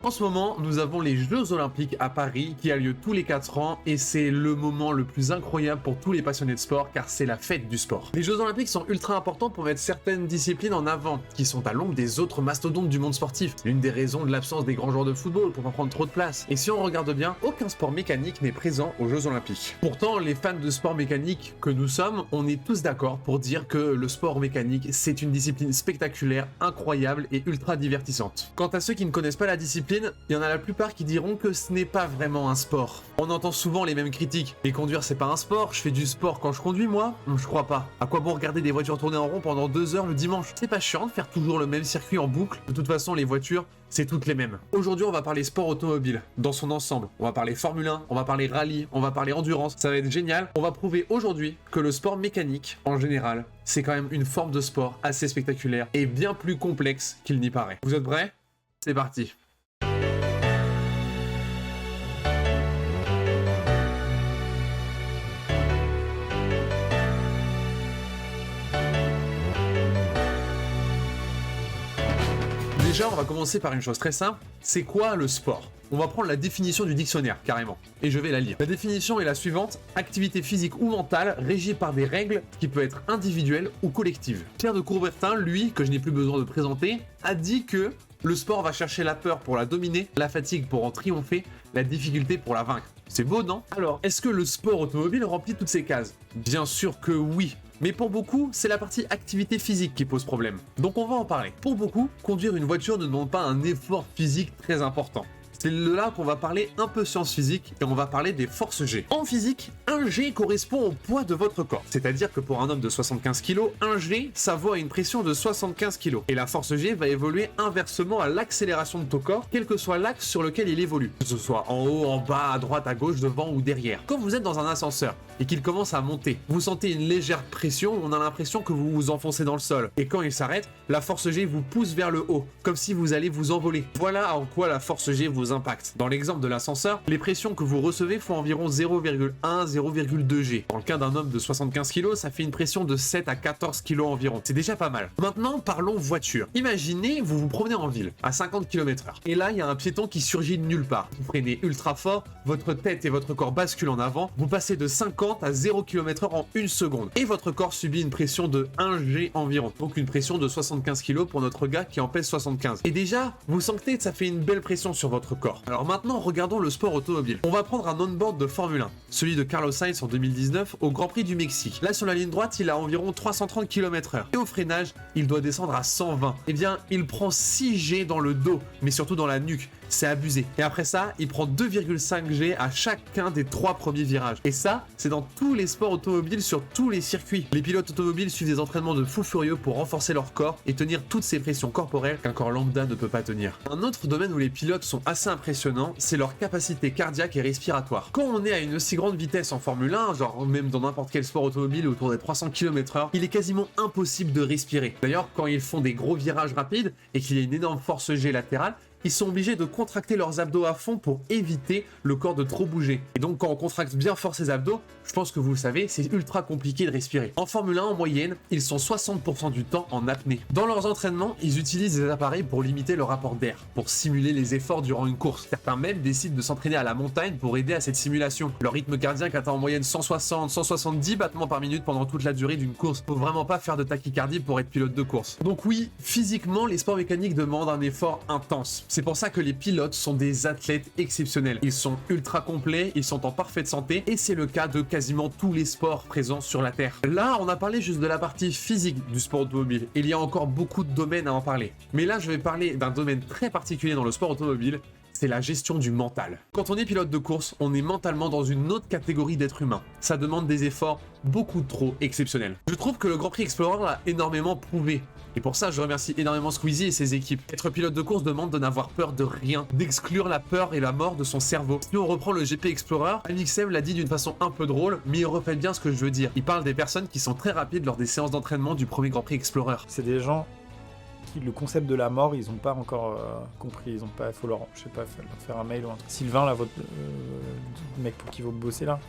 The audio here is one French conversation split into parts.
En ce moment, nous avons les Jeux Olympiques à Paris qui a lieu tous les 4 ans et c'est le moment le plus incroyable pour tous les passionnés de sport car c'est la fête du sport. Les Jeux Olympiques sont ultra importants pour mettre certaines disciplines en avant qui sont à l'ombre des autres mastodontes du monde sportif. C'est l'une des raisons de l'absence des grands joueurs de football pour pas prendre trop de place. Et si on regarde bien, aucun sport mécanique n'est présent aux Jeux Olympiques. Pourtant, les fans de sport mécanique que nous sommes, on est tous d'accord pour dire que le sport mécanique, c'est une discipline spectaculaire, incroyable et ultra divertissante. Quant à ceux qui ne connaissent pas la discipline, il y en a la plupart qui diront que ce n'est pas vraiment un sport. On entend souvent les mêmes critiques. Et conduire, c'est pas un sport, je fais du sport quand je conduis moi? Je crois pas. À quoi bon regarder des voitures tourner en rond pendant 2 heures le dimanche? C'est pas chiant de faire toujours le même circuit en boucle? De toute façon, les voitures, c'est toutes les mêmes. Aujourd'hui, on va parler sport automobile dans son ensemble. On va parler Formule 1, on va parler rallye, on va parler endurance. Ça va être génial. On va prouver aujourd'hui que le sport mécanique, en général, c'est quand même une forme de sport assez spectaculaire et bien plus complexe qu'il n'y paraît. Vous êtes prêts? C'est parti. Déjà, on va commencer par une chose très simple. C'est quoi le sport? On va prendre la définition du dictionnaire, carrément, et je vais la lire. La définition est la suivante: activité physique ou mentale régie par des règles qui peuvent être individuelles ou collectives. Pierre de Coubertin, lui, que je n'ai plus besoin de présenter, a dit que le sport va chercher la peur pour la dominer, la fatigue pour en triompher, la difficulté pour la vaincre. C'est beau, non? Alors, est-ce que le sport automobile remplit toutes ces cases? Bien sûr que oui. Mais pour beaucoup, c'est la partie activité physique qui pose problème. Donc on va en parler. Pour beaucoup, conduire une voiture ne demande pas un effort physique très important. C'est là qu'on va parler un peu sciences physiques et on va parler des forces G. En physique, un G correspond au poids de votre corps. C'est-à-dire que pour un homme de 75 kg, un G, ça vaut à une pression de 75 kg. Et la force G va évoluer inversement à l'accélération de ton corps, quel que soit l'axe sur lequel il évolue. Que ce soit en haut, en bas, à droite, à gauche, devant ou derrière. Quand vous êtes dans un ascenseur et qu'il commence à monter, vous sentez une légère pression, on a l'impression que vous vous enfoncez dans le sol. Et quand il s'arrête, la force G vous pousse vers le haut, comme si vous allez vous envoler. Voilà en quoi la force G vous impacte. Dans l'exemple de l'ascenseur, les pressions que vous recevez font environ 0,1-0,2 G. Dans le cas d'un homme de 75 kg, ça fait une pression de 7 à 14 kg environ. C'est déjà pas mal. Maintenant, parlons voiture. Imaginez, vous vous promenez en ville à 50 km/h. Et là, il y a un piéton qui surgit de nulle part. Vous freinez ultra fort, votre tête et votre corps basculent en avant, vous passez de 50 à 0 km/h en 1 seconde. Et votre corps subit une pression de 1 G environ. Donc une pression de 75 kg pour notre gars qui en pèse 75. Et déjà, vous sentez que ça fait une belle pression sur votre corps. Alors maintenant, regardons le sport automobile. On va prendre un on-board de Formule 1, celui de Carlos Sainz en 2019 au Grand Prix du Mexique. Là, sur la ligne droite, il a environ 330 km/h. Et au freinage, il doit descendre à 120. Eh bien, il prend 6 G dans le dos, mais surtout dans la nuque. C'est abusé. Et après ça, il prend 2,5 G à chacun des 3 premiers virages. Et ça, c'est dans tous les sports automobiles sur tous les circuits. Les pilotes automobiles suivent des entraînements de fous furieux pour renforcer leur corps et tenir toutes ces pressions corporelles qu'un corps lambda ne peut pas tenir. Un autre domaine où les pilotes sont assez impressionnants, c'est leur capacité cardiaque et respiratoire. Quand on est à une aussi grande vitesse en Formule 1, genre même dans n'importe quel sport automobile autour des 300 km/h, il est quasiment impossible de respirer. D'ailleurs, quand ils font des gros virages rapides et qu'il y a une énorme force G latérale, ils sont obligés de contracter leurs abdos à fond pour éviter le corps de trop bouger. Et donc quand on contracte bien fort ses abdos, je pense que vous le savez, c'est ultra compliqué de respirer. En Formule 1, en moyenne, ils sont 60% du temps en apnée. Dans leurs entraînements, ils utilisent des appareils pour limiter le rapport d'air, pour simuler les efforts durant une course. Certains même décident de s'entraîner à la montagne pour aider à cette simulation. Leur rythme cardiaque atteint en moyenne 160-170 battements par minute pendant toute la durée d'une course. Faut vraiment pas faire de tachycardie pour être pilote de course. Donc oui, physiquement, les sports mécaniques demandent un effort intense. C'est pour ça que les pilotes sont des athlètes exceptionnels. Ils sont ultra complets, ils sont en parfaite santé et c'est le cas de quasiment tous les sports présents sur la Terre. Là, on a parlé juste de la partie physique du sport automobile. Il y a encore beaucoup de domaines à en parler. Mais là, je vais parler d'un domaine très particulier dans le sport automobile, c'est la gestion du mental. Quand on est pilote de course, on est mentalement dans une autre catégorie d'être humain. Ça demande des efforts beaucoup trop exceptionnels. Je trouve que le Grand Prix Explorer l'a énormément prouvé. Et pour ça, je remercie énormément Squeezie et ses équipes. Être pilote de course demande de n'avoir peur de rien, d'exclure la peur et la mort de son cerveau. Si on reprend le GP Explorer, Amixem l'a dit d'une façon un peu drôle, mais il refait bien ce que je veux dire. Il parle des personnes qui sont très rapides lors des séances d'entraînement du premier Grand Prix Explorer. C'est des gens qui, le concept de la mort, ils n'ont pas encore compris. Ils ont pas, faut leur, je sais pas, faut leur faire un mail ou un truc. Sylvain, là, votre mec pour qui vous bossez là,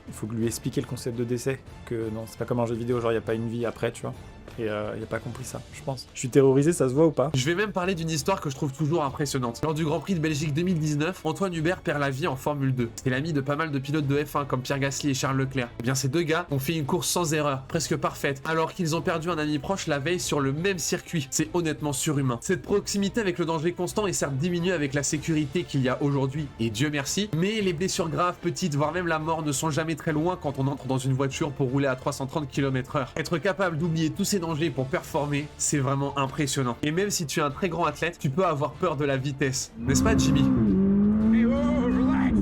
il faut lui expliquer le concept de décès. Que non, c'est pas comme un jeu vidéo, genre il n'y a pas une vie après, tu vois. et il a pas compris ça, je pense. Je suis terrorisé, ça se voit ou pas? Je vais même parler d'une histoire que je trouve toujours impressionnante. Lors du Grand Prix de Belgique 2019, Antoine Hubert perd la vie en Formule 2. C'est l'ami de pas mal de pilotes de F1 comme Pierre Gasly et Charles Leclerc. Eh bien ces deux gars ont fait une course sans erreur, presque parfaite, alors qu'ils ont perdu un ami proche la veille sur le même circuit. C'est honnêtement surhumain. Cette proximité avec le danger constant est certes diminuée avec la sécurité qu'il y a aujourd'hui, et Dieu merci, mais les blessures graves, petites, voire même la mort ne sont jamais très loin quand on entre dans une voiture pour rouler à 330 km/h. Être capable d'oublier tous ces dangers pour performer, c'est vraiment impressionnant. Et même si tu es un très grand athlète, tu peux avoir peur de la vitesse. N'est-ce pas, Jimmy? Hey, whoa, relax.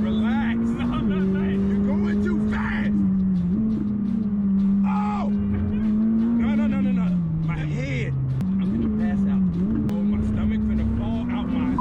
Relax. No, no, no. You're going too fast. Oh! No, no, no, no, no. My head. I'm gonna pass out. Oh, my stomach finna fall out my...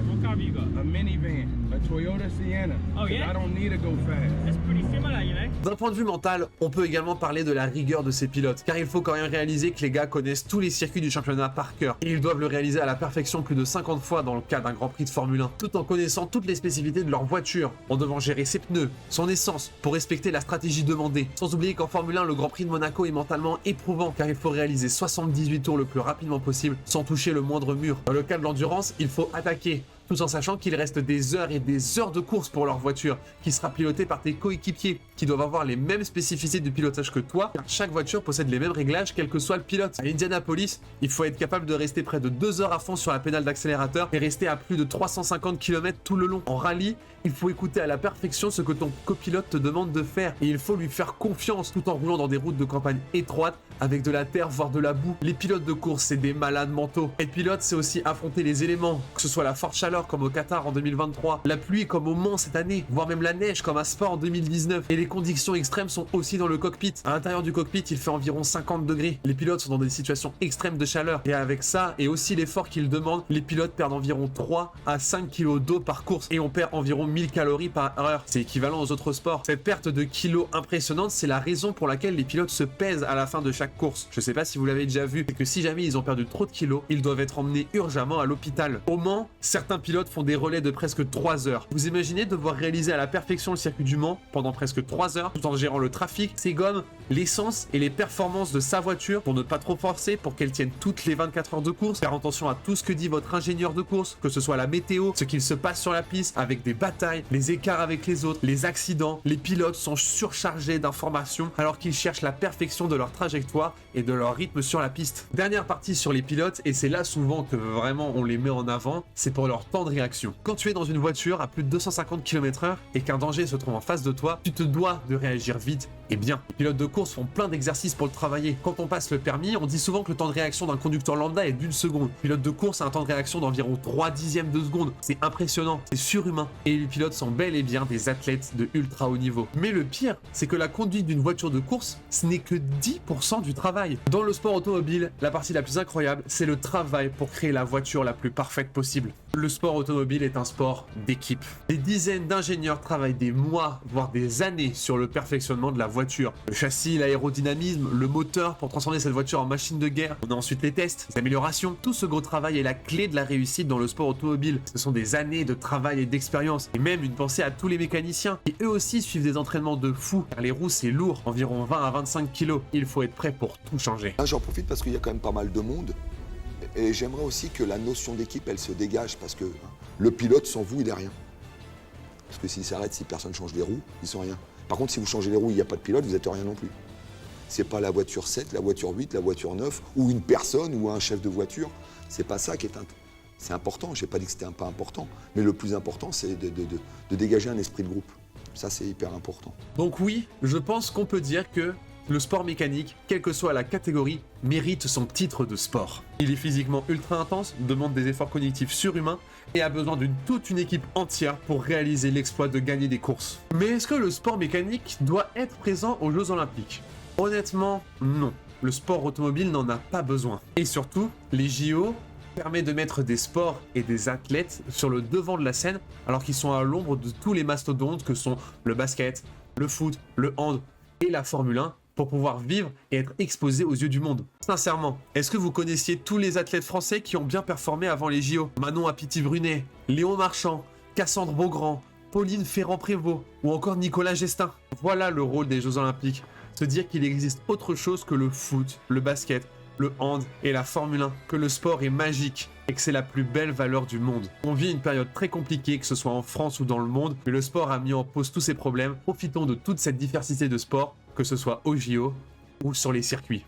What car you got? A minivan. A Toyota Sienna. Oh, yeah? I don't need to go fast. That's pretty similar, you know? D'un point de vue mental, on peut également parler de la rigueur de ces pilotes, car il faut quand même réaliser que les gars connaissent tous les circuits du championnat par cœur, et ils doivent le réaliser à la perfection plus de 50 fois dans le cas d'un Grand Prix de Formule 1, tout en connaissant toutes les spécificités de leur voiture, en devant gérer ses pneus, son essence, pour respecter la stratégie demandée. Sans oublier qu'en Formule 1, le Grand Prix de Monaco est mentalement éprouvant, car il faut réaliser 78 tours le plus rapidement possible, sans toucher le moindre mur. Dans le cas de l'endurance, il faut attaquer, tout en sachant qu'il reste des heures et des heures de course pour leur voiture, qui sera pilotée par tes coéquipiers, qui doivent avoir les mêmes spécificités de pilotage que toi, car chaque voiture possède les mêmes réglages, quel que soit le pilote. À Indianapolis, il faut être capable de rester près de 2 heures à fond sur la pédale d'accélérateur et rester à plus de 350 km tout le long. En rallye, il faut écouter à la perfection ce que ton copilote te demande de faire, et il faut lui faire confiance tout en roulant dans des routes de campagne étroites, avec de la terre, voire de la boue. Les pilotes de course, c'est des malades mentaux. Être pilote, c'est aussi affronter les éléments, que ce soit la forte chaleur comme au Qatar en 2023, la pluie comme au Mans cette année, voire même la neige comme à Spa en 2019. Et les conditions extrêmes sont aussi dans le cockpit. À l'intérieur du cockpit, il fait environ 50 degrés. Les pilotes sont dans des situations extrêmes de chaleur. Et avec ça, et aussi l'effort qu'ils demandent, les pilotes perdent environ 3 à 5 kg d'eau par course. Et on perd environ 1000 calories par heure. C'est équivalent aux autres sports. Cette perte de kilos impressionnante, c'est la raison pour laquelle les pilotes se pèsent à la fin de chaque course. Je sais pas si vous l'avez déjà vu, c'est que si jamais ils ont perdu trop de kilos, ils doivent être emmenés urgemment à l'hôpital. Au Mans, certains pilotes font des relais de presque 3 heures. Vous imaginez devoir réaliser à la perfection le circuit du Mans pendant presque 3 heures, tout en gérant le trafic, ses gommes, l'essence et les performances de sa voiture pour ne pas trop forcer, pour qu'elle tienne toutes les 24 heures de course, faire attention à tout ce que dit votre ingénieur de course, que ce soit la météo, ce qu'il se passe sur la piste, avec des batailles, les écarts avec les autres, les accidents. Les pilotes sont surchargés d'informations alors qu'ils cherchent la perfection de leur trajectoire et de leur rythme sur la piste. Dernière partie sur les pilotes, et c'est là souvent que vraiment on les met en avant, c'est pour leur temps de réaction. Quand tu es dans une voiture à plus de 250 km/h et qu'un danger se trouve en face de toi, tu te dois de réagir vite et bien. Les pilotes de course font plein d'exercices pour le travailler. Quand on passe le permis, on dit souvent que le temps de réaction d'un conducteur lambda est d'1 seconde. Le pilote de course a un temps de réaction d'environ 3 dixièmes de seconde. C'est impressionnant, c'est surhumain. Et les pilotes sont bel et bien des athlètes de ultra haut niveau. Mais le pire, c'est que la conduite d'une voiture de course, ce n'est que 10% du travail. Dans le sport automobile, la partie la plus incroyable, c'est le travail pour créer la voiture la plus parfaite possible. Le sport automobile est un sport d'équipe. Des dizaines d'ingénieurs travaillent des mois, voire des années sur le perfectionnement de la voiture. Le châssis, l'aérodynamisme, le moteur pour transformer cette voiture en machine de guerre. On a ensuite les tests, les améliorations. Tout ce gros travail est la clé de la réussite dans le sport automobile. Ce sont des années de travail et d'expérience. Et même une pensée à tous les mécaniciens. Et eux aussi suivent des entraînements de fou. Car les roues, c'est lourd, environ 20 à 25 kilos. Il faut être prêt pour tout changer. Là, j'en profite parce qu'il y a quand même pas mal de monde. Et j'aimerais aussi que la notion d'équipe, elle se dégage parce que le pilote, sans vous, il est rien. Parce que s'il s'arrête, si personne change les roues, ils sont rien. Par contre, si vous changez les roues, il n'y a pas de pilote, vous n'êtes rien non plus. C'est pas la voiture 7, la voiture 8, la voiture 9, ou une personne, ou un chef de voiture. C'est pas ça qui est c'est important. Je n'ai pas dit que c'était pas important. Mais le plus important, c'est de dégager un esprit de groupe. Ça, c'est hyper important. Donc oui, je pense qu'on peut dire que le sport mécanique, quelle que soit la catégorie, mérite son titre de sport. Il est physiquement ultra intense, demande des efforts cognitifs surhumains et a besoin d'une toute une équipe entière pour réaliser l'exploit de gagner des courses. Mais est-ce que le sport mécanique doit être présent aux Jeux Olympiques? Honnêtement, non. Le sport automobile n'en a pas besoin. Et surtout, les JO permettent de mettre des sports et des athlètes sur le devant de la scène alors qu'ils sont à l'ombre de tous les mastodontes que sont le basket, le foot, le hand et la Formule 1 pour pouvoir vivre et être exposé aux yeux du monde. Sincèrement, est-ce que vous connaissiez tous les athlètes français qui ont bien performé avant les JO? Manon Apiti-Brunet, Léon Marchand, Cassandre Beaugrand, Pauline Ferrand-Prévot ou encore Nicolas Gestin. Voilà le rôle des Jeux Olympiques. Se dire qu'il existe autre chose que le foot, le basket, le hand et la Formule 1, que le sport est magique et que c'est la plus belle valeur du monde. On vit une période très compliquée, que ce soit en France ou dans le monde, mais le sport a mis en pause tous ces problèmes. Profitons de toute cette diversité de sports, que ce soit au JO ou sur les circuits.